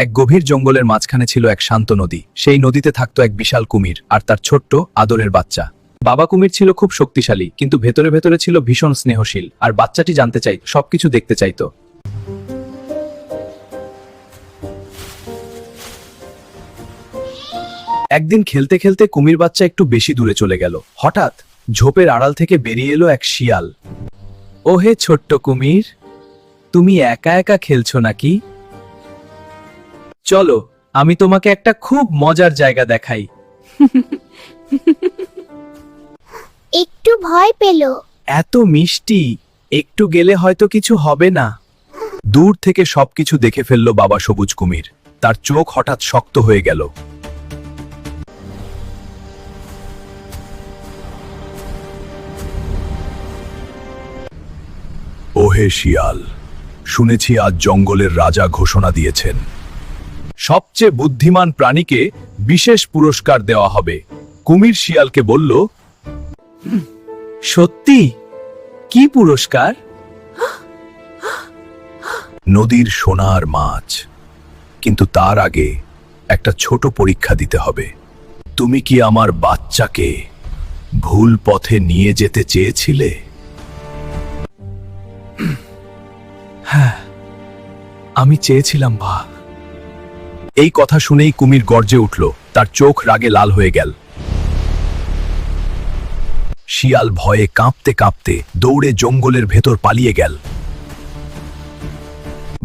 এক গভীর জঙ্গলের মাঝখানে ছিল এক শান্ত নদী। সেই নদীতে থাকতো এক বিশাল কুমির আর তার ছোট্ট আদরের বাচ্চা। বাবা কুমির ছিল খুব শক্তিশালী, কিন্তু ভেতরে ভেতরে ছিল ভীষণ স্নেহশীল, আর বাচ্চাটি জানতে চাইত, সবকিছু দেখতে চাইতো। একদিন খেলতে খেলতে কুমির বাচ্চা একটু বেশি দূরে চলে গেল। হঠাৎ ঝোপের আড়াল থেকে বেরিয়ে এলো এক শিয়াল। ওহে ছোট্ট কুমির, তুমি একা একা খেলছো নাকি? চলো, আমি তোমাকে একটা খুব মজার জায়গা দেখাই। একটু ভয় পেল। এত মিষ্টি, একটু গেলে হয়তো কিছু হবে না। দূর থেকে সবকিছু দেখে ফেললো বাবা সবুজ কুমির। তার চোখ হঠাৎ শক্ত হয়ে গেল। ওহে শিয়াল, শুনেছি আজ জঙ্গলের রাজা ঘোষণা দিয়েছেন, সবচেয়ে বুদ্ধিমান প্রাণীকে বিশেষ পুরস্কার দেওয়া হবে। কুমির শিয়ালকে বলল, সত্যি? কি পুরস্কার? নদীর সোনার মাছ, কিন্তু তার আগে একটা ছোট পরীক্ষা দিতে হবে। তুমি কি আমার বাচ্চাকে ভুল পথে নিয়ে যেতে চেয়েছিলে? হ্যাঁ, আমি চেয়েছিলাম বা। এই কথা শুনেই কুমির গর্জে উঠল, তার চোখ রাগে লাল হয়ে গেল। শিয়াল ভয়ে কাঁপতে কাঁপতে দৌড়ে জঙ্গলের ভেতর পালিয়ে গেল।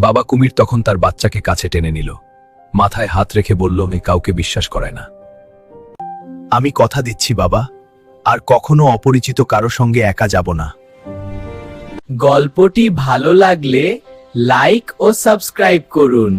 বাবা কুমির তখন তার বাচ্চাকে কাছে টেনে নিল, মাথায় হাত রেখে বলল, আমি কাউকে বিশ্বাস করায় না। আমি কথা দিচ্ছি বাবা, আর কখনো অপরিচিত কারো সঙ্গে একা যাব না। গল্পটি ভালো লাগলে লাইক ও সাবস্ক্রাইব করুন।